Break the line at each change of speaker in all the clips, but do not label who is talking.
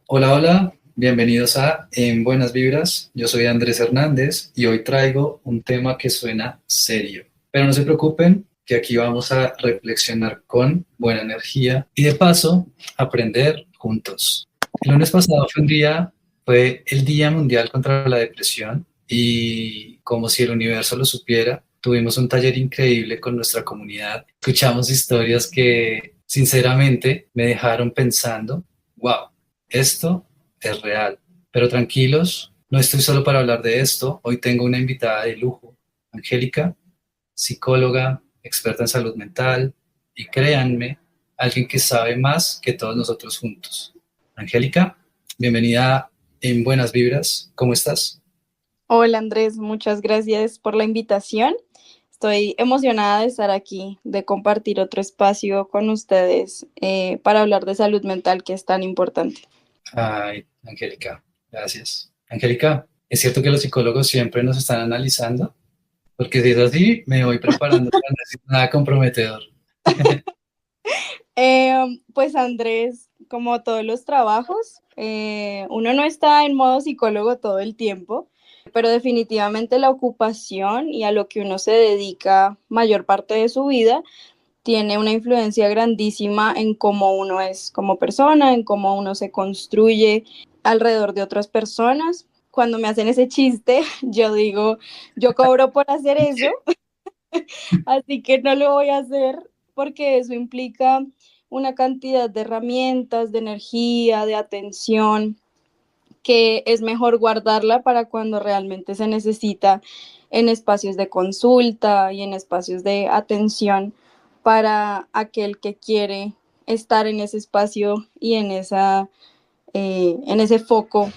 Hola, hola, bienvenidos a En Buenas Vibras. Yo soy Andrés Hernández y hoy traigo un tema que suena serio. Pero no se preocupen, que aquí vamos a reflexionar con buena energía y de paso aprender juntos. El lunes pasado fue el Día Mundial contra la Depresión y como si el universo lo supiera, tuvimos un taller increíble con nuestra comunidad. Escuchamos historias que sinceramente me dejaron pensando, wow. Esto es real, pero tranquilos, no estoy solo para hablar de esto. Hoy tengo una invitada de lujo, Angélica, psicóloga, experta en salud mental y créanme, alguien que sabe más que todos nosotros juntos. Angélica, bienvenida en Buenas Vibras. ¿Cómo estás?
Hola Andrés, muchas gracias por la invitación. Estoy emocionada de estar aquí, de compartir otro espacio con ustedes para hablar de salud mental que es tan importante.
Ay, Angélica, gracias. Angélica, ¿es cierto que los psicólogos siempre nos están analizando? Porque si es así, me voy preparando para no decir nada comprometedor.
Pues Andrés, como todos los trabajos, uno no está en modo psicólogo todo el tiempo, pero definitivamente la ocupación y a lo que uno se dedica mayor parte de su vida tiene una influencia grandísima en cómo uno es como persona, en cómo uno se construye alrededor de otras personas. Cuando me hacen ese chiste, yo digo, yo cobro por hacer eso, así que no lo voy a hacer porque eso implica una cantidad de herramientas, de energía, de atención, que es mejor guardarla para cuando realmente se necesita en espacios de consulta y en espacios de atención para aquel que quiere estar en ese espacio y en ese foco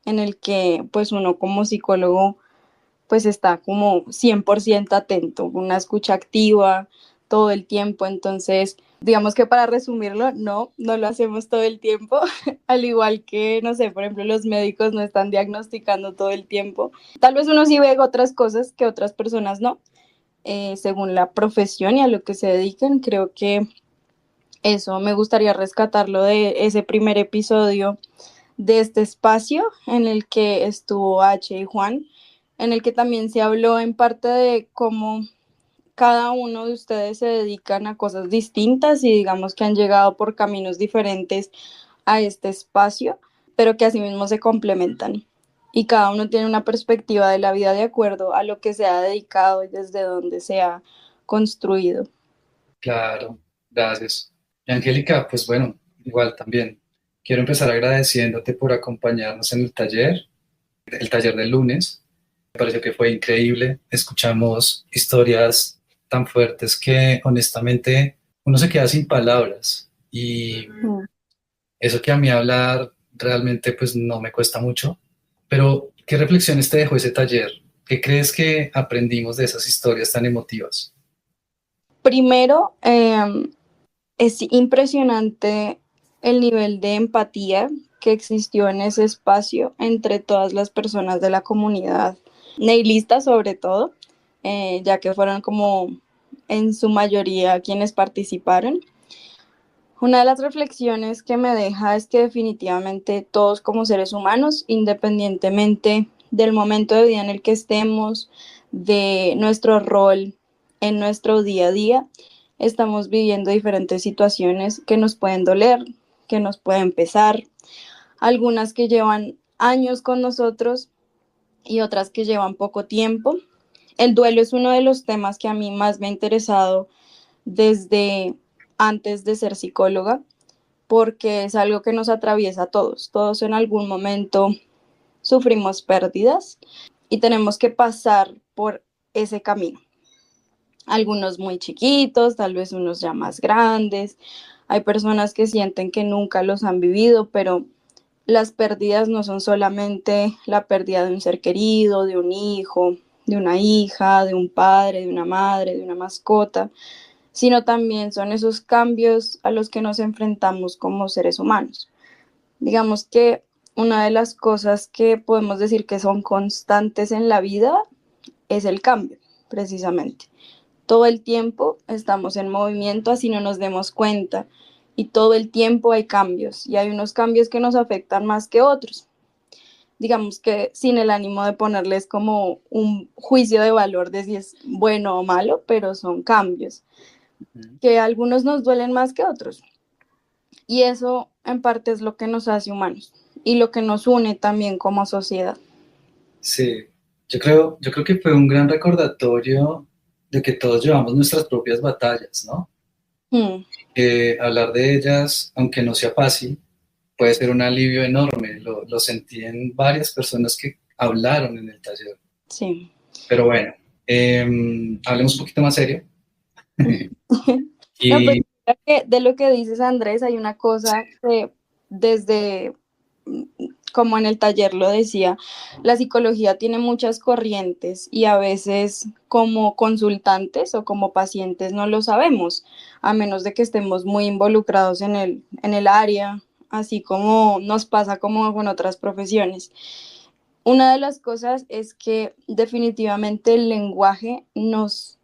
en el que pues uno como psicólogo pues está como 100% atento, una escucha activa todo el tiempo. Entonces, digamos que para resumirlo, no lo hacemos todo el tiempo, al igual que, no sé, por ejemplo, los médicos no están diagnosticando todo el tiempo. Tal vez uno sí ve otras cosas que otras personas no, según la profesión y a lo que se dedican. Creo que eso me gustaría rescatarlo de ese primer episodio de este espacio en el que estuvo H y Juan, en el que también se habló en parte de cómo cada uno de ustedes se dedican a cosas distintas y digamos que han llegado por caminos diferentes a este espacio, pero que asimismo se complementan. Y cada uno tiene una perspectiva de la vida de acuerdo a lo que se ha dedicado y desde donde se ha construido.
Claro, gracias. Y Angélica, pues bueno, igual también. Quiero empezar agradeciéndote por acompañarnos en el taller del lunes. Me pareció que fue increíble. Escuchamos historias tan fuertes que honestamente uno se queda sin palabras. Y
Mm.
eso que a mí hablar realmente pues no me cuesta mucho. Pero, ¿qué reflexiones te dejó ese taller? ¿Qué crees que aprendimos de esas historias tan emotivas?
Primero, es impresionante el nivel de empatía que existió en ese espacio entre todas las personas de la comunidad, neilistas sobre todo, ya que fueron como en su mayoría quienes participaron. Una de las reflexiones que me deja es que definitivamente todos como seres humanos, independientemente del momento de vida en el que estemos, de nuestro rol en nuestro día a día, estamos viviendo diferentes situaciones que nos pueden doler, que nos pueden pesar, algunas que llevan años con nosotros y otras que llevan poco tiempo. El duelo es uno de los temas que a mí más me ha interesado desde antes de ser psicóloga, porque es algo que nos atraviesa a todos. Todos en algún momento sufrimos pérdidas y tenemos que pasar por ese camino. Algunos muy chiquitos, tal vez unos ya más grandes. Hay personas que sienten que nunca los han vivido, pero las pérdidas no son solamente la pérdida de un ser querido, de un hijo, de una hija, de un padre, de una madre, de una mascota, sino también son esos cambios a los que nos enfrentamos como seres humanos. Digamos que una de las cosas que podemos decir que son constantes en la vida es el cambio, precisamente. Todo el tiempo estamos en movimiento, así no nos demos cuenta. y todo el tiempo hay cambios y hay unos cambios que nos afectan más que otros. Digamos que sin el ánimo de ponerles como un juicio de valor de si es bueno o malo, pero son cambios que a algunos nos duelen más que otros. Y eso en parte es lo que nos hace humanos y lo que nos une también como sociedad.
Sí, yo creo que fue un gran recordatorio de que todos llevamos nuestras propias batallas, ¿no?
Hmm,
Hablar de ellas, aunque no sea fácil, puede ser un alivio enorme. Lo sentí en varias personas que hablaron en el taller.
sí.
Pero bueno, hablemos un poquito más serio.
No, pues
Y
de lo que dices, Andrés, hay una cosa que desde, mm, como en el taller lo decía, la psicología tiene muchas corrientes y a veces como consultantes o como pacientes no lo sabemos, a menos de que estemos muy involucrados en el área, así como nos pasa como con otras profesiones. Una de las cosas es que definitivamente el lenguaje nos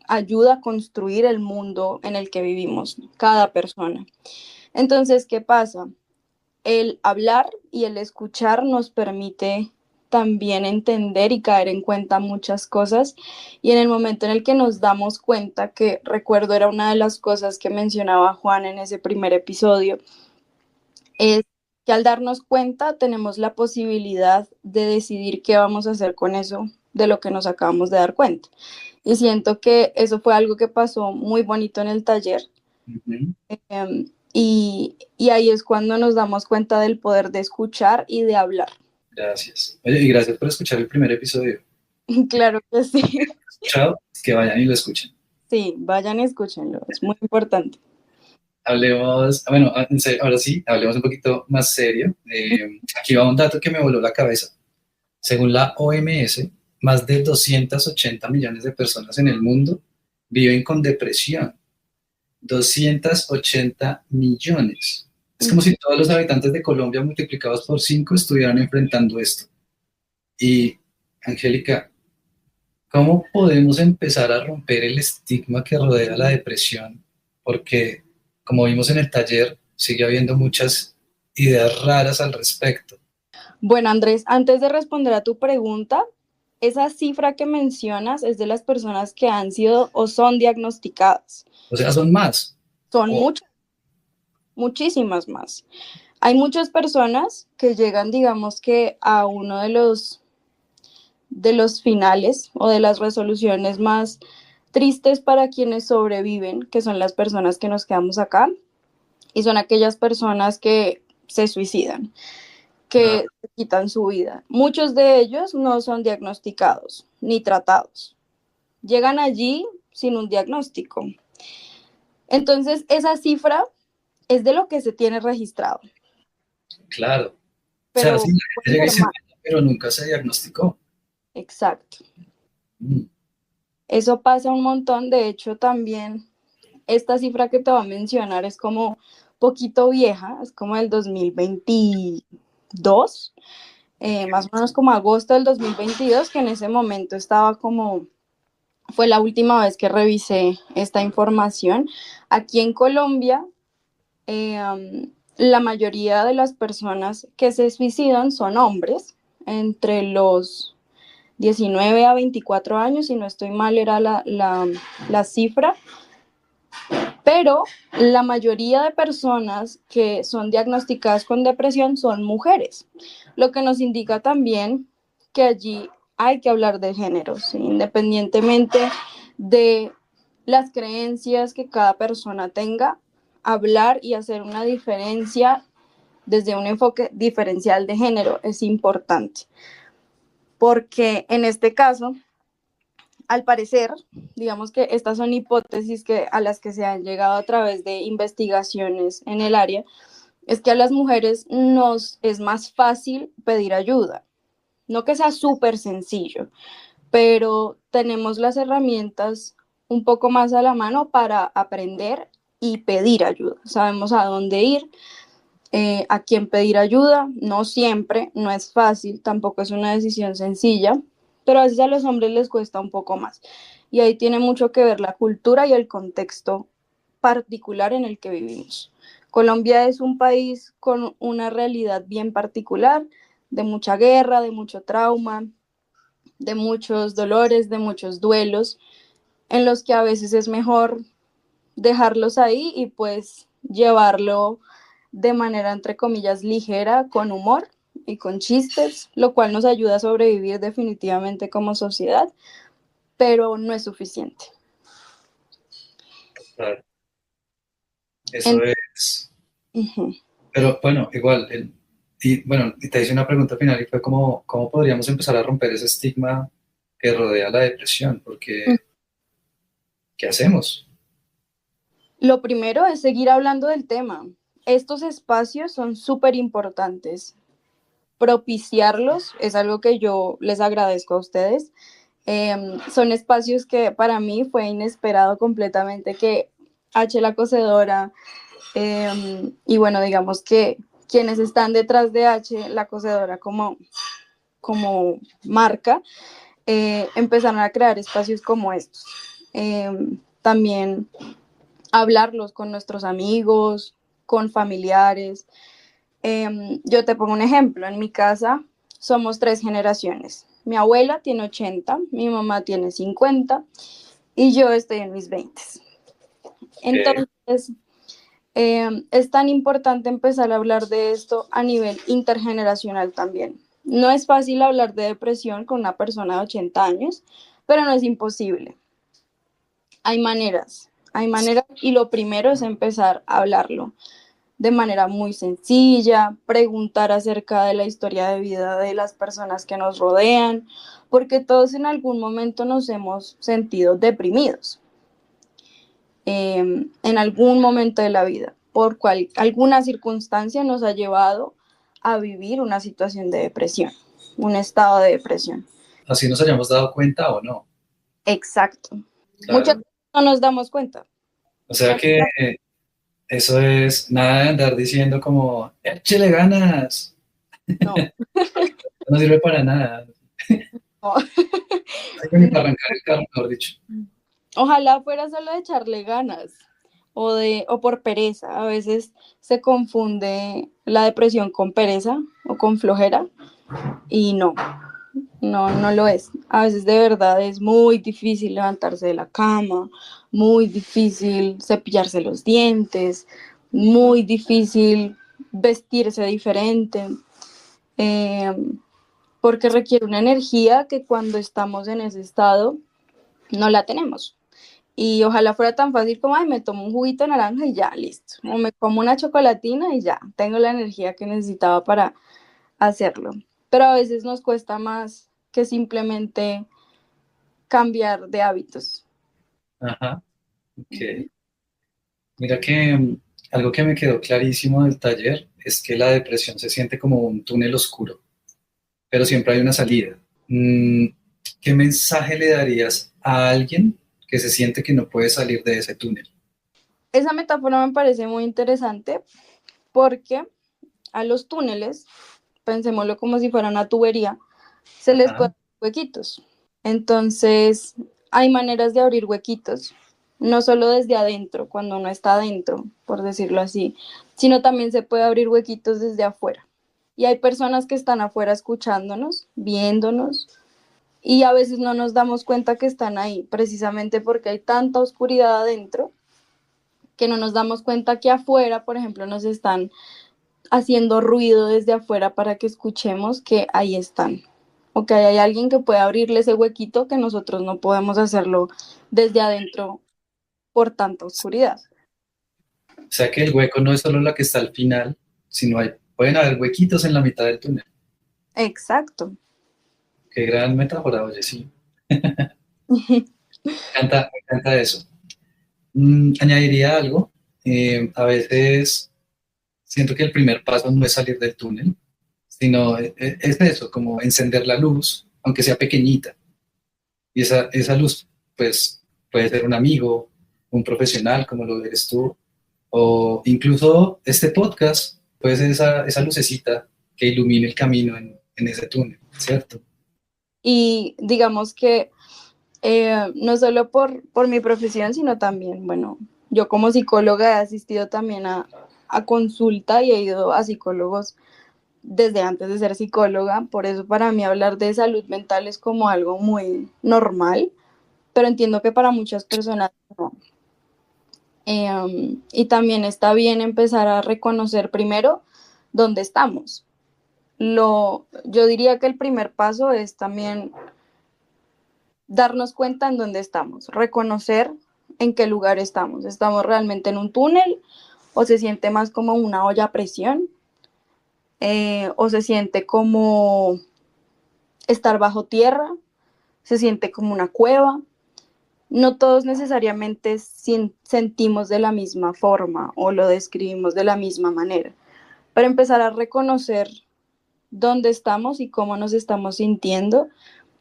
ayuda a construir el mundo en el que vivimos, cada persona. Entonces, ¿qué pasa? El hablar y el escuchar nos permite también entender y caer en cuenta muchas cosas y en el momento en el que nos damos cuenta, que recuerdo era una de las cosas que mencionaba Juan en ese primer episodio, es que al darnos cuenta tenemos la posibilidad de decidir qué vamos a hacer con eso de lo que nos acabamos de dar cuenta. Y siento que eso fue algo que pasó muy bonito en el taller.
ujú,
Y ahí es cuando nos damos cuenta del poder de escuchar y de hablar.
gracias. Oye, y gracias por escuchar el primer episodio.
Claro que sí.
Chao, que vayan y lo escuchen.
Sí, vayan y escúchenlo, es muy importante.
Hablemos, bueno, en serio, ahora sí, hablemos un poquito más serio. Aquí va un dato que me voló la cabeza. Según la OMS, más de 280 millones de personas en el mundo viven con depresión. 280 millones. Es como si todos los habitantes de Colombia multiplicados por 5 estuvieran enfrentando esto. Y, Angélica, ¿cómo podemos empezar a romper el estigma que rodea la depresión? Porque, como vimos en el taller, sigue habiendo muchas ideas raras al respecto.
Bueno, Andrés, antes de responder a tu pregunta, esa cifra que mencionas es de las personas que han sido o son diagnosticadas.
O sea, son más.
Son
O,
muchas, muchísimas más. Hay muchas personas que llegan, digamos que a uno de los finales o de las resoluciones más tristes para quienes sobreviven, que son las personas que nos quedamos acá, y son aquellas personas que se suicidan,
ah,
que se quitan su vida. Muchos de ellos no son diagnosticados ni tratados. Llegan allí sin un diagnóstico. Entonces, esa cifra es de lo que se tiene registrado,
claro. O sea,
pero
sí, la gente
puede
llega y
ser
se
más.
mete, pero nunca se diagnosticó.
Exacto.
Mm,
Eso pasa un montón. De hecho, también esta cifra que te voy a mencionar es como poquito vieja, es como el 2022, más o menos como agosto del 2022, que en ese momento estaba como, fue la última vez que revisé esta información. Aquí en Colombia, la mayoría de las personas que se suicidan son hombres, entre los 19 a 24 años, si no estoy mal era la cifra, pero la mayoría de personas que son diagnosticadas con depresión son mujeres, lo que nos indica también que allí hay que hablar de género, ¿sí? Independientemente de las creencias que cada persona tenga, hablar y hacer una diferencia desde un enfoque diferencial de género es importante, porque en este caso al parecer, digamos que estas son hipótesis que, a las que se han llegado a través de investigaciones en el área, es que a las mujeres nos es más fácil pedir ayuda. No que sea súper sencillo, pero tenemos las herramientas un poco más a la mano para aprender y pedir ayuda. Sabemos a dónde ir, a quién pedir ayuda. No siempre, no es fácil, tampoco es una decisión sencilla, pero a veces a los hombres les cuesta un poco más. Y ahí tiene mucho que ver la cultura y el contexto particular en el que vivimos. Colombia es un país con una realidad bien particular, de mucha guerra, de mucho trauma, de muchos dolores, de muchos duelos, en los que a veces es mejor dejarlos ahí y pues llevarlo de manera, entre comillas, ligera, con humor y con chistes, lo cual nos ayuda a sobrevivir definitivamente como sociedad, pero no es suficiente.
Claro, eso
En-
es.
Ujú.
Pero bueno, igual, y bueno, y te hice una pregunta final y fue cómo podríamos empezar a romper ese estigma que rodea la depresión, porque ¿qué hacemos?
Lo primero es seguir hablando del tema. Estos espacios son súper importantes. Propiciarlos es algo que yo les agradezco a ustedes. Son espacios que para mí fue inesperado completamente que H la Cocedora y bueno, digamos que quienes están detrás de H la Cocedora como marca, empezaron a crear espacios como estos. También hablarlos con nuestros amigos, con familiares. Yo te pongo un ejemplo, en mi casa somos 3 generaciones. Mi abuela tiene 80, mi mamá tiene 50 y yo estoy en mis 20.
Ok,
Entonces, es tan importante empezar a hablar de esto a nivel intergeneracional también. No es fácil hablar de depresión con una persona de 80 años, pero no es imposible. Hay maneras y lo primero es empezar a hablarlo de manera muy sencilla, preguntar acerca de la historia de vida de las personas que nos rodean, porque todos en algún momento nos hemos sentido deprimidos, en algún momento de la vida, por alguna circunstancia nos ha llevado a vivir una situación de depresión, un estado de depresión.
así nos hayamos dado cuenta o no.
Exacto. Muchas
Claro.
veces no nos damos cuenta.
O sea que eso es nada de andar diciendo como, échele ganas,
No,
no sirve para nada.
no.
Ni para arrancar el carro, mejor dicho.
Ojalá fuera solo de echarle ganas o por pereza. A veces se confunde la depresión con pereza o con flojera y no lo es. A veces de verdad es muy difícil levantarse de la cama, muy difícil cepillarse los dientes, muy difícil vestirse diferente, eh, porque requiere una energía que cuando estamos en ese estado no la tenemos. Y ojalá fuera tan fácil como, ay, me tomo un juguito de naranja y ya, listo. O me como una chocolatina y ya, tengo la energía que necesitaba para hacerlo. Pero a veces nos cuesta más que simplemente cambiar de hábitos.
Ajá, ok.
Ujú.
Mira que algo que me quedó clarísimo del taller es que la depresión se siente como un túnel oscuro, pero siempre hay una salida. Mm, ¿Qué mensaje le darías a alguien que se siente que no puede salir de ese túnel?
Esa metáfora me parece muy interesante porque a los túneles, pensémoslo como si fuera una tubería, se les pueden
Ajá,
abrir huequitos. Entonces, hay maneras de abrir huequitos, no solo desde adentro, cuando uno está adentro, por decirlo así, sino también se puede abrir huequitos desde afuera. Y hay personas que están afuera escuchándonos, viéndonos, y a veces no nos damos cuenta que están ahí, precisamente porque hay tanta oscuridad adentro que no nos damos cuenta que afuera, por ejemplo, nos están haciendo ruido desde afuera para que escuchemos que ahí están. O que hay alguien que puede abrirle ese huequito que nosotros no podemos hacerlo desde adentro por tanta oscuridad.
o sea que el hueco no es solo la que está al final, sino pueden haber huequitos en la mitad del túnel.
Exacto.
Qué gran metáfora, oye, sí. Me encanta eso. Añadiría algo. A veces siento que el primer paso no es salir del túnel, sino es eso, como encender la luz, aunque sea pequeñita. Y esa luz, pues, puede ser un amigo, un profesional, como lo eres tú, o incluso este podcast puede ser esa lucecita que ilumine el camino en ese túnel, ¿cierto?
Y digamos que no solo por mi profesión, sino también, bueno, yo como psicóloga he asistido también a consulta y he ido a psicólogos desde antes de ser psicóloga, por eso para mí hablar de salud mental es como algo muy normal, pero entiendo que para muchas personas no. Y también está bien empezar a reconocer primero dónde estamos. Yo diría que el primer paso es también darnos cuenta en dónde estamos, reconocer en qué lugar estamos. ¿Estamos realmente en un túnel o se siente más como una olla a presión? ¿O se siente como estar bajo tierra? ¿Se siente como una cueva? No todos necesariamente sentimos de la misma forma o lo describimos de la misma manera, pero empezar a reconocer dónde estamos y cómo nos estamos sintiendo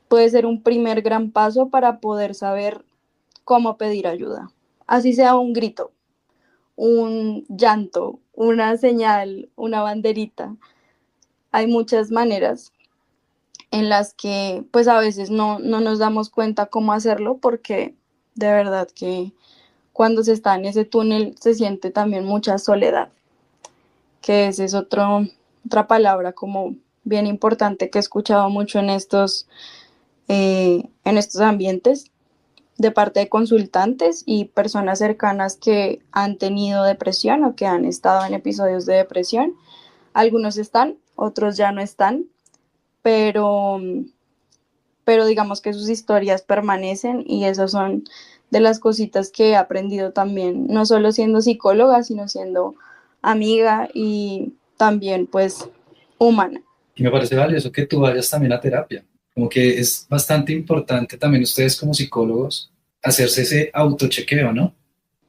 puede ser un primer gran paso para poder saber cómo pedir ayuda. Así sea un grito, un llanto, una señal, una banderita. Hay muchas maneras en las que pues a veces no nos damos cuenta cómo hacerlo porque de verdad que cuando se está en ese túnel se siente también mucha soledad, que esa es otra palabra como bien importante que he escuchado mucho en estos ambientes de parte de consultantes y personas cercanas que han tenido depresión o que han estado en episodios de depresión. Algunos están, otros ya no están, pero, pero digamos que sus historias permanecen y esas son de las cositas que he aprendido también, no solo siendo psicóloga, sino siendo amiga y también pues humana.
Y me parece valioso que tú vayas también a terapia. Como que es bastante importante también ustedes como psicólogos hacerse ese autochequeo, ¿no?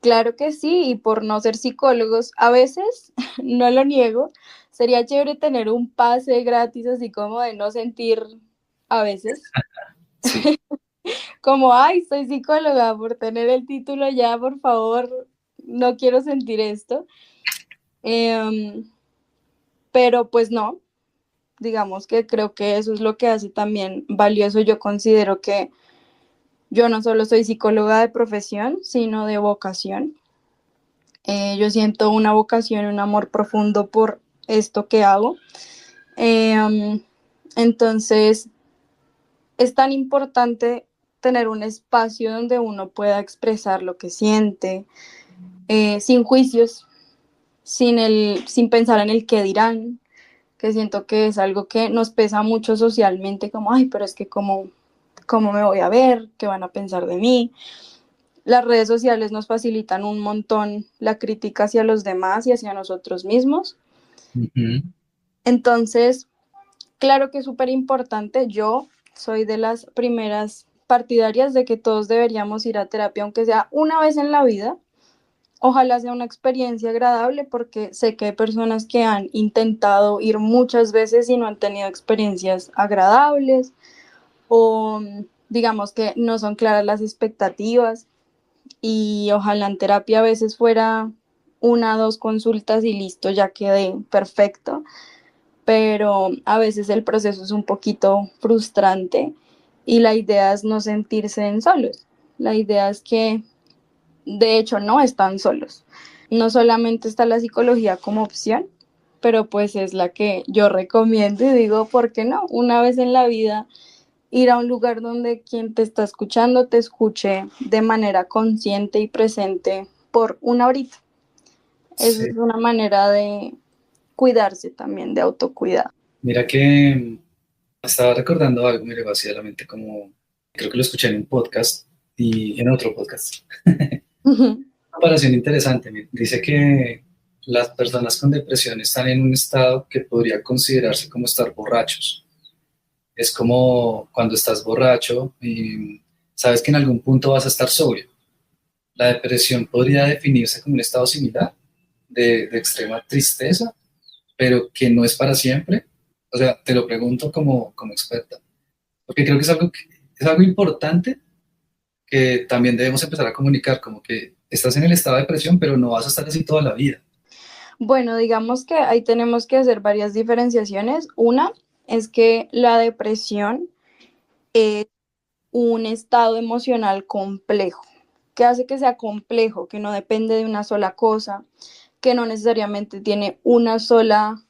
Claro que sí, y por no ser psicólogos, a veces, no lo niego, sería chévere tener un pase gratis así como de no sentir a veces,
Sí,
como, ay, soy psicóloga, por tener el título ya, por favor, no quiero sentir esto. Em, pero pues no, digamos que creo que eso es lo que hace también valioso. Yo considero que yo no solo soy psicóloga de profesión, sino de vocación. Yo siento una vocación, un amor profundo por esto que hago. Eh, entonces, es tan importante tener un espacio donde uno pueda expresar lo que siente, sin juicios, sin pensar en el qué dirán, que siento que es algo que nos pesa mucho socialmente, como, ay, pero es que cómo me voy a ver, qué van a pensar de mí. Las redes sociales nos facilitan un montón la crítica hacia los demás y hacia nosotros mismos.
ujú,
Entonces, claro que es súper importante. Yo soy de las primeras partidarias de que todos deberíamos ir a terapia, aunque sea una vez en la vida. Ojalá sea una experiencia agradable porque sé que hay personas que han intentado ir muchas veces y no han tenido experiencias agradables o digamos que no son claras las expectativas y ojalá en terapia a veces fuera una o dos consultas y listo, ya quedé perfecto, pero a veces el proceso es un poquito frustrante y la idea es no sentirse en solos. La idea es que de hecho no están solos. No solamente está la psicología como opción, pero pues es la que yo recomiendo y digo, ¿por qué no? Una vez en la vida ir a un lugar donde quien te está escuchando te escuche de manera consciente y presente por una horita. Eso
sí.
es una manera de cuidarse también, de autocuidado.
Mira que estaba recordando algo, me llegó así a la mente como, creo que lo escuché en un podcast y en otro podcast. Comparación interesante. Dice que las personas con depresión están en un estado que podría considerarse como estar borrachos. Es como cuando estás borracho y sabes que en algún punto vas a estar sobrio. La depresión podría definirse como un estado similar de extrema tristeza, pero que no es para siempre. O sea, te lo pregunto como experta, porque creo que es algo importante que también debemos empezar a comunicar, como que estás en el estado de depresión, pero no vas a estar así toda la vida.
Bueno, digamos que ahí tenemos que hacer varias diferenciaciones. Una es que la depresión es un estado emocional complejo que hace que sea complejo, que no depende de una sola cosa, que no necesariamente tiene una sola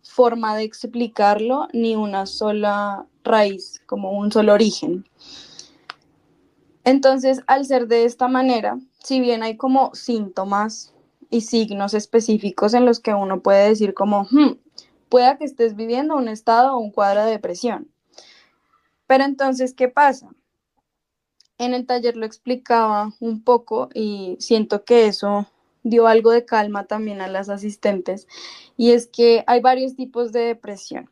forma de explicarlo, ni una sola raíz, como un solo origen. Entonces, al ser de esta manera, si bien hay como síntomas y signos específicos en los que uno puede decir como, pueda que estés viviendo un estado o un cuadro de depresión. Pero entonces, ¿qué pasa? En el taller lo explicaba un poco y siento que eso dio algo de calma también a las asistentes, y es que hay varios tipos de depresión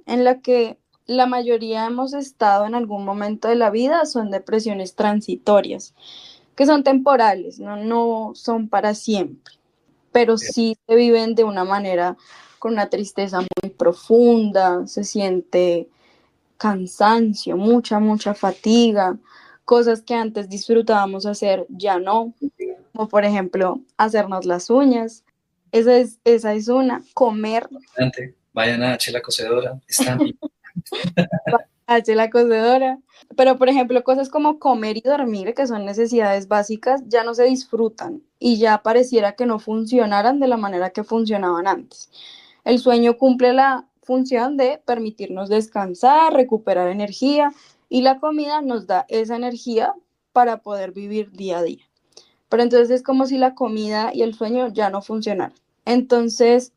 en la que la mayoría hemos estado en algún momento de la vida. Son depresiones transitorias, que son temporales, no son para siempre, pero sí se viven de una manera con una tristeza muy profunda, se siente cansancio, mucha fatiga, cosas que antes disfrutábamos hacer ya no, como por ejemplo hacernos las uñas. Esa es una, comer,
Adelante, vayan a H la Cocedora, están
hace la cocedora. Pero, por ejemplo, cosas como comer y dormir, que son necesidades básicas, ya no se disfrutan y ya pareciera que no funcionaran de la manera que funcionaban antes. El sueño cumple la función de permitirnos descansar, recuperar energía, y la comida nos da esa energía para poder vivir día a día. Pero entonces es como si la comida y el sueño ya no funcionaran. Entonces,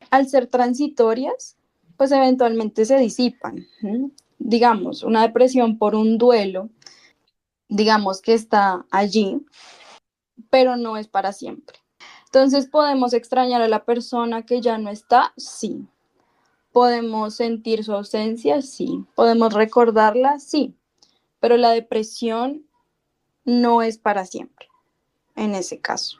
al ser transitorias, pues eventualmente se disipan. Digamos, una depresión por un duelo, digamos que está allí, pero no es para siempre. Entonces, ¿podemos extrañar a la persona que ya no está? Sí. ¿Podemos sentir su ausencia? Sí. ¿Podemos recordarla? Sí. Pero la depresión no es para siempre, en ese caso.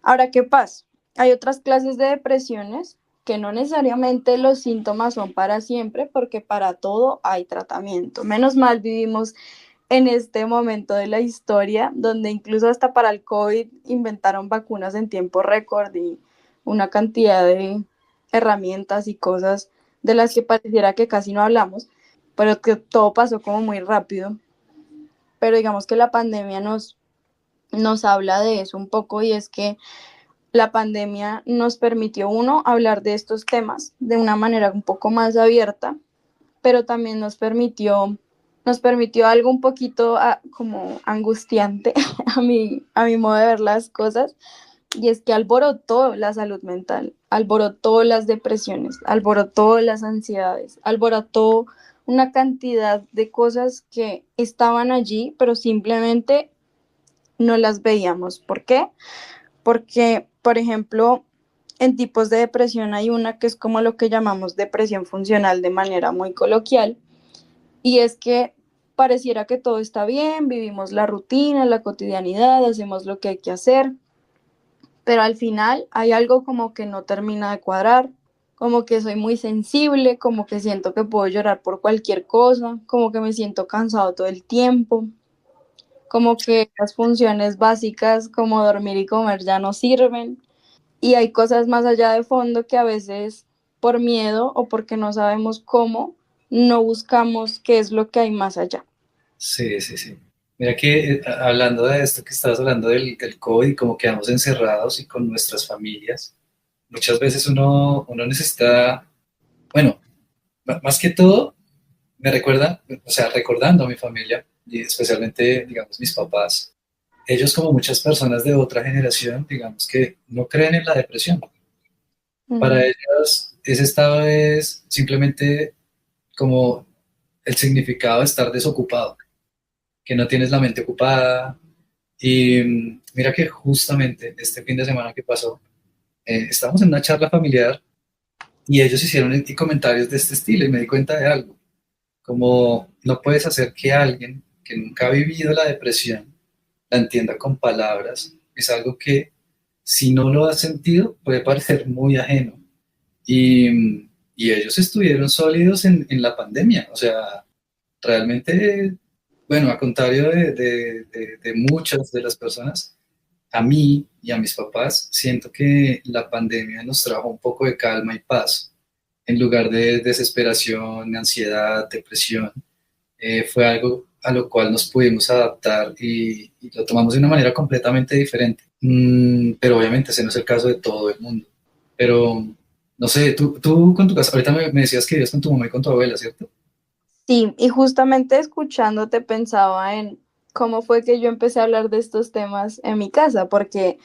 Ahora, ¿qué pasa? Hay otras clases de depresiones que no necesariamente los síntomas son para siempre, porque para todo hay tratamiento. Menos mal vivimos en este momento de la historia donde incluso hasta para el COVID inventaron vacunas en tiempo récord y una cantidad de herramientas y cosas de las que pareciera que casi no hablamos, pero que todo pasó como muy rápido. Pero digamos que la pandemia nos habla de eso un poco, y es que la pandemia nos permitió, uno, hablar de estos temas de una manera un poco más abierta, pero también nos permitió algo un poquito como angustiante a mi modo de ver las cosas, y es que alborotó la salud mental, alborotó las depresiones, alborotó las ansiedades, alborotó una cantidad de cosas que estaban allí, pero simplemente no las veíamos. ¿Por qué? Porque, por ejemplo, en tipos de depresión hay una que es como lo que llamamos depresión funcional de manera muy coloquial, y es que pareciera que todo está bien, vivimos la rutina, la cotidianidad, hacemos lo que hay que hacer, pero al final hay algo como que no termina de cuadrar, como que soy muy sensible, como que siento que puedo llorar por cualquier cosa, como que me siento cansado todo el tiempo, como que las funciones básicas como dormir y comer ya no sirven. Y hay cosas más allá de fondo que a veces, por miedo o porque no sabemos cómo, no buscamos qué es lo que hay más allá.
Sí, sí, sí. Mira que hablando de esto que estabas hablando del COVID, como quedamos encerrados y con nuestras familias, muchas veces uno necesita, bueno, más que todo, me recuerda, o sea, recordando a mi familia, y especialmente, digamos, mis papás, ellos como muchas personas de otra generación, digamos que no creen en la depresión. Para
Ujú.
ellos, ese estado es simplemente como el significado de estar desocupado, que no tienes la mente ocupada. Y mira que justamente este fin de semana que pasó, estábamos en una charla familiar y ellos hicieron comentarios de este estilo y me di cuenta de algo, como no puedes hacer que alguien que nunca ha vivido la depresión la entienda con palabras. Es algo que si no lo has sentido puede parecer muy ajeno. Y ellos estuvieron sólidos en la pandemia, o sea, realmente, bueno, a contrario de muchas de las personas, a mí y a mis papás, siento que la pandemia nos trajo un poco de calma y paz. En lugar de desesperación, ansiedad, depresión, fue algo a lo cual nos pudimos adaptar y lo tomamos de una manera completamente diferente. Pero obviamente ese no es el caso de todo el mundo. Pero, no sé, tú con tu casa, ahorita me decías que vivías con tu mamá y con tu abuela, ¿cierto?
Sí, y justamente escuchándote pensaba en cómo fue que yo empecé a hablar de estos temas en mi casa, porque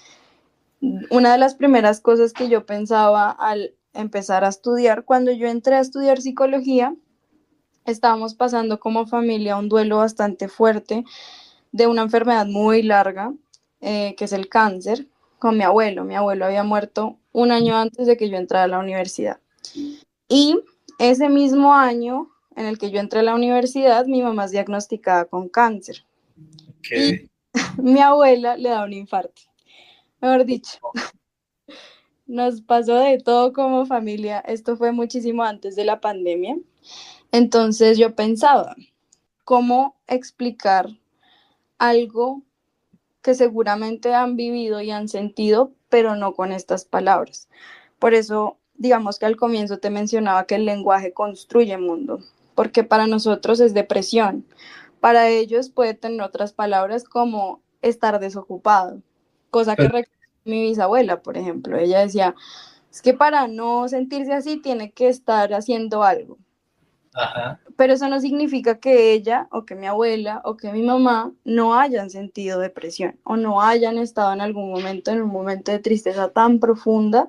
una de las primeras cosas que yo pensaba al empezar a estudiar, cuando yo entré a estudiar psicología, estábamos pasando como familia un duelo bastante fuerte de una enfermedad muy larga, que es el cáncer, con mi abuelo. Mi abuelo había muerto un año antes de que yo entrara a la universidad. Y ese mismo año en el que yo entré a la universidad, mi mamá es diagnosticada con cáncer.
Ok,
Y mi abuela le da un infarto. Mejor dicho, nos pasó de todo como familia. Esto fue muchísimo antes de la pandemia. Entonces yo pensaba, ¿cómo explicar algo que seguramente han vivido y han sentido, pero no con estas palabras? Por eso, digamos que al comienzo te mencionaba que el lenguaje construye mundo, porque para nosotros es depresión. Para ellos puede tener otras palabras como estar desocupado, cosa que
pero,
recuerdo mi bisabuela, por ejemplo. Ella decía, es que para no sentirse así tiene que estar haciendo algo.
ajá,
Pero eso no significa que ella o que mi abuela o que mi mamá no hayan sentido depresión o no hayan estado en algún momento, en un momento de tristeza tan profunda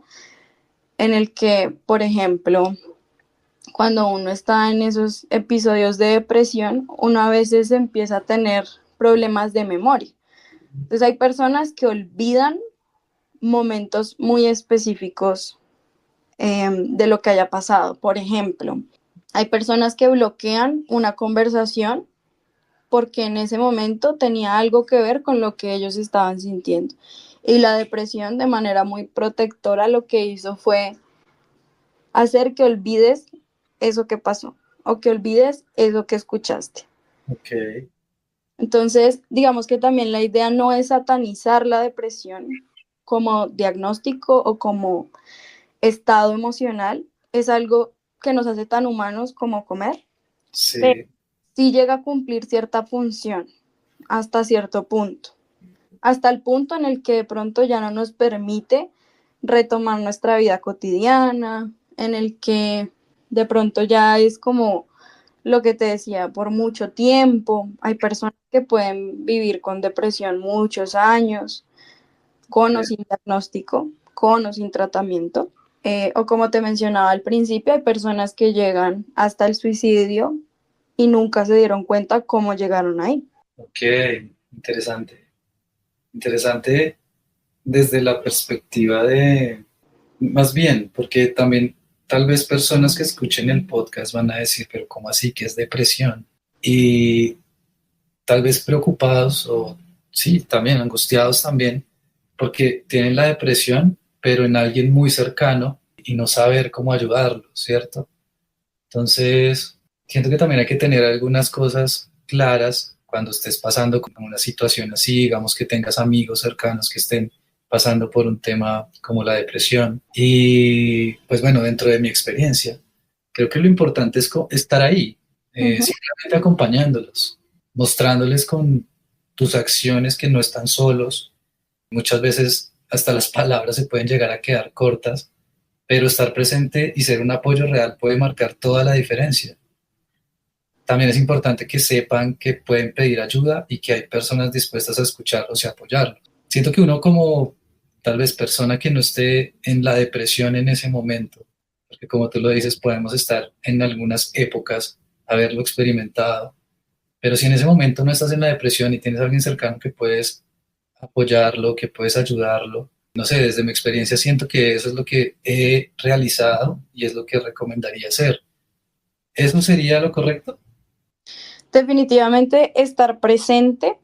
en el que, por ejemplo, cuando uno está en esos episodios de depresión, uno a veces empieza a tener problemas de memoria. Entonces hay personas que olvidan momentos muy específicos de lo que haya pasado. Por ejemplo, hay personas que bloquean una conversación porque en ese momento tenía algo que ver con lo que ellos estaban sintiendo. Y la depresión, de manera muy protectora, lo que hizo fue hacer que olvides eso que pasó o que olvides eso que escuchaste.
ok,
Entonces, digamos que también la idea no es satanizar la depresión como diagnóstico o como estado emocional, es algo que nos hace tan humanos como comer, pero
sí,
sí llega a cumplir cierta función hasta cierto punto, hasta el punto en el que de pronto ya no nos permite retomar nuestra vida cotidiana, en el que de pronto ya es como lo que te decía, por mucho tiempo. Hay personas que pueden vivir con depresión muchos años, con o
ok.
sin diagnóstico, con o sin tratamiento. O como te mencionaba al principio, hay personas que llegan hasta el suicidio y nunca se dieron cuenta cómo llegaron ahí.
Ok, interesante. Interesante desde la perspectiva de, más bien, porque también tal vez personas que escuchen el podcast van a decir, pero ¿cómo así que es depresión? Y tal vez preocupados o sí, también angustiados también, porque tienen la depresión, pero en alguien muy cercano y no saber cómo ayudarlo, ¿cierto? Entonces, siento que también hay que tener algunas cosas claras cuando estés pasando con una situación así, digamos que tengas amigos cercanos que estén pasando por un tema como la depresión. Y pues bueno, dentro de mi experiencia, creo que lo importante es estar ahí,
Ujú.
simplemente acompañándolos, mostrándoles con tus acciones que no están solos. Muchas veces hasta las palabras se pueden llegar a quedar cortas, pero estar presente y ser un apoyo real puede marcar toda la diferencia. También es importante que sepan que pueden pedir ayuda y que hay personas dispuestas a escucharlos y apoyarlos. Siento que uno como tal vez persona que no esté en la depresión en ese momento, porque como tú lo dices, podemos estar en algunas épocas, haberlo experimentado, pero si en ese momento no estás en la depresión y tienes a alguien cercano que puedes apoyarlo, que puedes ayudarlo, no sé, desde mi experiencia siento que eso es lo que he realizado y es lo que recomendaría hacer. ¿Eso sería lo correcto?
Definitivamente estar presente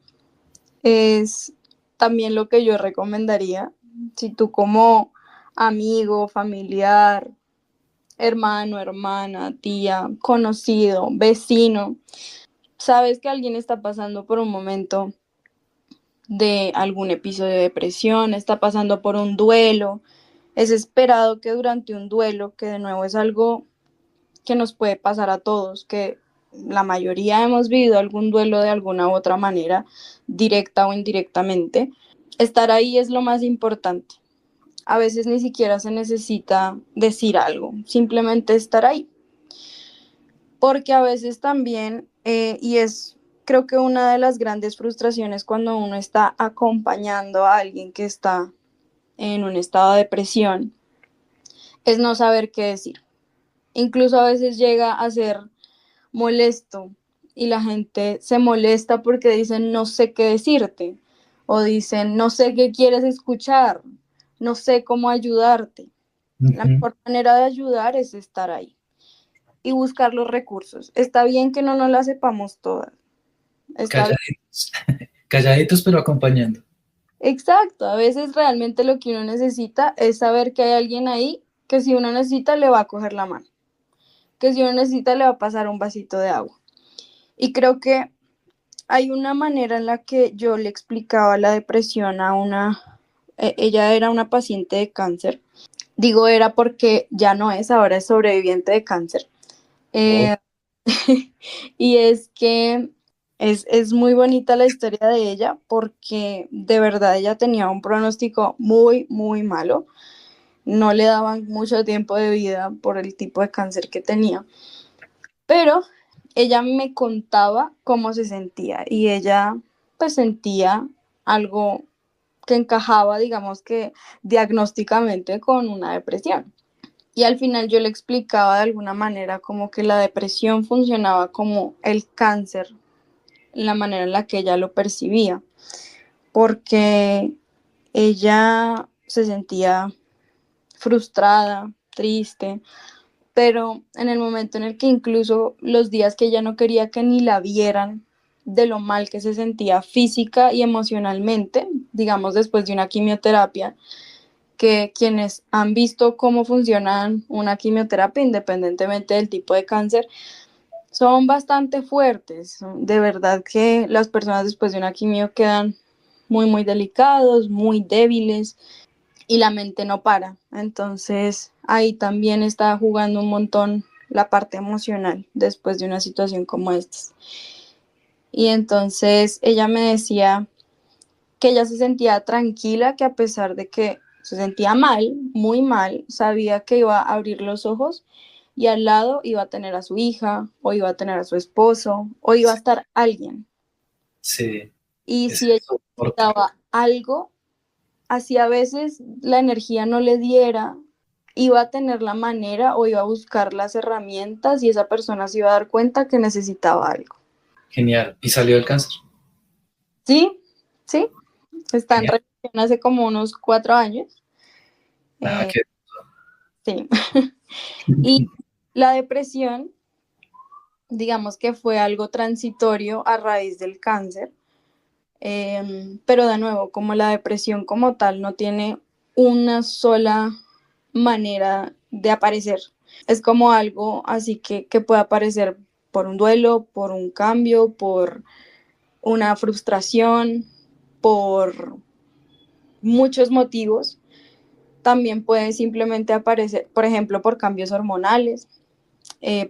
es también lo que yo recomendaría. Si tú como amigo, familiar, hermano, hermana, tía, conocido, vecino, sabes que alguien está pasando por un momento de algún episodio de depresión, está pasando por un duelo, es esperado que durante un duelo, que de nuevo es algo que nos puede pasar a todos, que la mayoría hemos vivido algún duelo de alguna u otra manera, directa o indirectamente. Estar ahí es lo más importante. A veces ni siquiera se necesita decir algo, simplemente estar ahí. Porque a veces también, y es creo que una de las grandes frustraciones cuando uno está acompañando a alguien que está en un estado de depresión, es no saber qué decir. Incluso a veces llega a ser molesto y la gente se molesta porque dicen no sé qué decirte o dicen no sé qué quieres escuchar, no sé cómo ayudarte. La
Ujú.
mejor manera de ayudar es estar ahí y buscar los recursos. Está bien que no nos las sepamos todas. Está bien.
Calladitos, calladitos pero acompañando.
Exacto, a veces realmente lo que uno necesita es saber que hay alguien ahí que si uno necesita le va a coger la mano, que si uno necesita le va a pasar un vasito de agua. Y creo que hay una manera en la que yo le explicaba la depresión a ella era una paciente de cáncer. Digo era porque ya no es, ahora es sobreviviente de cáncer.
Oh,
Eh, y es que es muy bonita la historia de ella porque de verdad ella tenía un pronóstico muy, muy malo. No le daban mucho tiempo de vida por el tipo de cáncer que tenía, pero ella me contaba cómo se sentía y ella pues sentía algo que encajaba, digamos que diagnósticamente con una depresión. Y al final yo le explicaba de alguna manera como que la depresión funcionaba como el cáncer, en la manera en la que ella lo percibía, porque ella se sentía frustrada, triste, pero en el momento en el que incluso los días que ella no quería que ni la vieran de lo mal que se sentía física y emocionalmente, digamos después de una quimioterapia, que quienes han visto cómo funciona una quimioterapia, independientemente del tipo de cáncer, son bastante fuertes. De verdad que las personas después de una quimio quedan muy, muy delicados, muy débiles y la mente no para. Entonces ahí también está jugando un montón la parte emocional después de una situación como esta. Y entonces ella me decía que ella se sentía tranquila, que a pesar de que se sentía mal, muy mal, sabía que iba a abrir los ojos y al lado iba a tener a su hija, o iba a tener a su esposo, o iba a estar alguien.
sí,
Y
ese
si ella
soporte.
necesitaba algo, así a veces la energía no le diera, iba a tener la manera o iba a buscar las herramientas y esa persona se iba a dar cuenta que necesitaba algo.
Genial. ¿Y salió del cáncer?
Sí, sí, está en
Genial.
remisión hace como unos 4 años.
Ah,
Eh,
qué...
sí. Y la depresión, digamos que fue algo transitorio a raíz del cáncer, pero de nuevo, como la depresión como tal no tiene una sola manera de aparecer, es como algo así que puede aparecer por un duelo, por un cambio, por una frustración, por muchos motivos. También puede simplemente aparecer, por ejemplo, por cambios hormonales,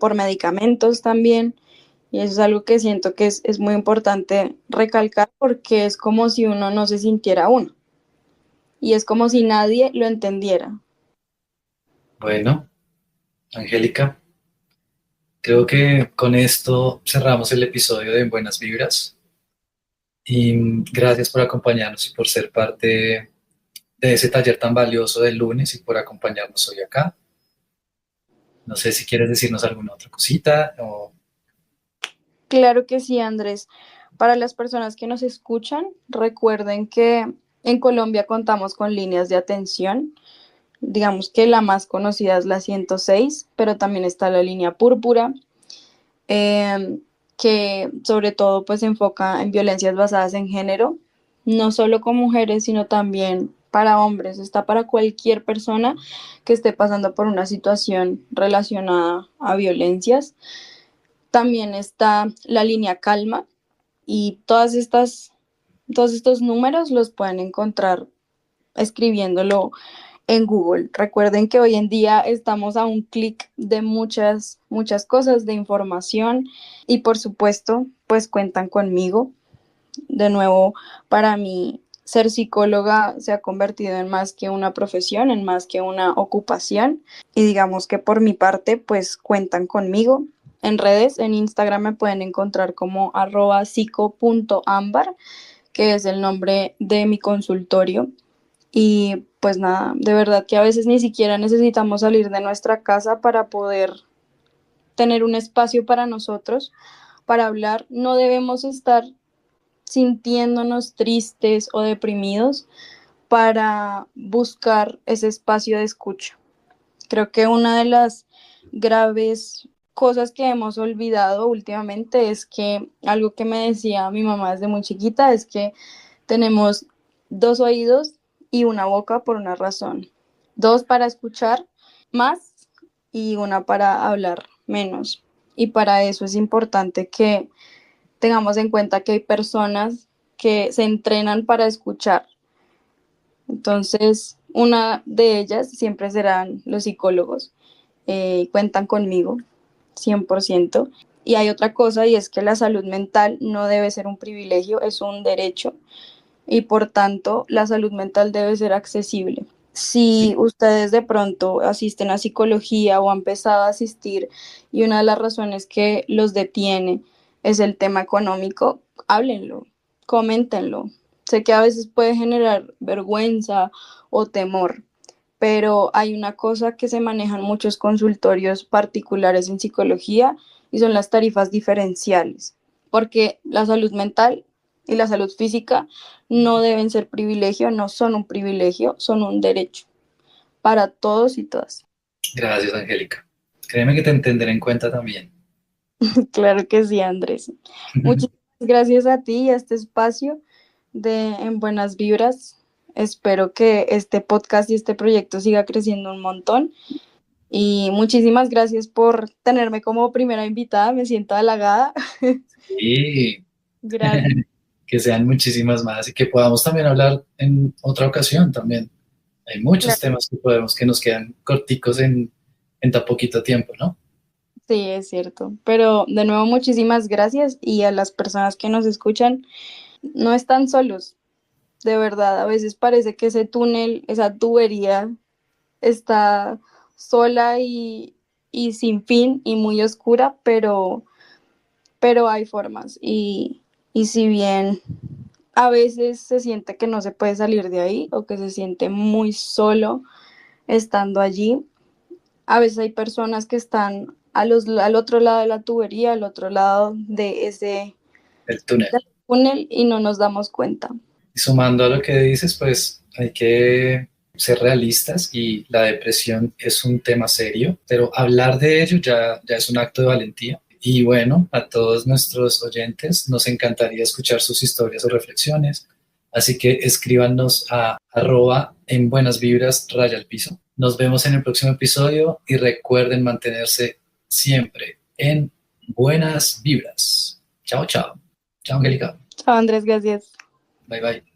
por medicamentos también. Y eso es algo que siento que es muy importante recalcar porque es como si uno no se sintiera uno. Y es como si nadie lo entendiera.
Bueno, Angélica, creo que con esto cerramos el episodio de Buenas Vibras y gracias por acompañarnos y por ser parte de ese taller tan valioso del lunes y por acompañarnos hoy acá. No sé si quieres decirnos alguna otra cosita o...
Claro que sí, Andrés. Para las personas que nos escuchan, recuerden que en Colombia contamos con líneas de atención. Digamos que la más conocida es la 106, pero también está la línea púrpura, eh, que sobre todo pues se enfoca en violencias basadas en género, no solo con mujeres, sino también para hombres. Está para cualquier persona que esté pasando por una situación relacionada a violencias. También está la línea Calma y todos estos números los pueden encontrar escribiéndolo en Google. Recuerden que hoy en día estamos a un clic de muchas cosas, de información, y por supuesto, pues cuentan conmigo. De nuevo, para mí, ser psicóloga se ha convertido en más que una profesión, en más que una ocupación. Y digamos que por mi parte, pues cuentan conmigo. En redes, en Instagram me pueden encontrar como @psico.ambar, que es el nombre de mi consultorio. Y pues nada, de verdad que a veces ni siquiera necesitamos salir de nuestra casa para poder tener un espacio para nosotros, para hablar. No debemos estar sintiéndonos tristes o deprimidos para buscar ese espacio de escucha. Creo que una de las graves cosas que hemos olvidado últimamente es que algo que me decía mi mamá desde muy chiquita es que tenemos dos oídos y una boca por una razón. Dos para escuchar más y una para hablar menos. Y para eso es importante que tengamos en cuenta que hay personas que se entrenan para escuchar. Entonces, una de ellas siempre serán los psicólogos. Cuentan conmigo, 100%. Y hay otra cosa, y es que la salud mental no debe ser un privilegio, es un derecho. Y por tanto, la salud mental debe ser accesible. Si ustedes de pronto asisten a psicología o han empezado a asistir y una de las razones que los detiene es el tema económico, háblenlo, coméntenlo. Sé que a veces puede generar vergüenza o temor, pero hay una cosa que se maneja en muchos consultorios particulares en psicología y son las tarifas diferenciales, porque la salud mental y la salud física no deben ser privilegio, no son un privilegio, son un derecho para todos y todas.
Gracias, Angélica. Créeme que te entenderé en cuenta también.
Claro que sí, Andrés. Muchas gracias a ti y a este espacio de En Buenas Vibras. Espero que este podcast y este proyecto siga creciendo un montón. Y muchísimas gracias por tenerme como primera invitada, me siento halagada.
Y
Gracias.
que sean muchísimas más y que podamos también hablar en otra ocasión también. Hay muchos
Claro,
temas que nos quedan corticos en tan poquito tiempo, ¿no?
sí, es cierto. Pero de nuevo, muchísimas gracias y a las personas que nos escuchan, no están solos, de verdad. A veces parece que ese túnel, esa tubería está sola y sin fin y muy oscura, pero hay formas. Y si bien a veces se siente que no se puede salir de ahí o que se siente muy solo estando allí, a veces hay personas que están al otro lado de la tubería, al otro lado de ese
El túnel.
del túnel y no nos damos cuenta.
Y sumando a lo que dices, pues hay que ser realistas y la depresión es un tema serio, pero hablar de ello ya es un acto de valentía. Y bueno, a todos nuestros oyentes nos encantaría escuchar sus historias o reflexiones, así que escríbanos a @en buenas vibras _ piso. Nos vemos en el próximo episodio y recuerden mantenerse siempre en buenas vibras. Chao, chao. Chao, Angélica.
Chao, Andrés, gracias.
Bye, bye.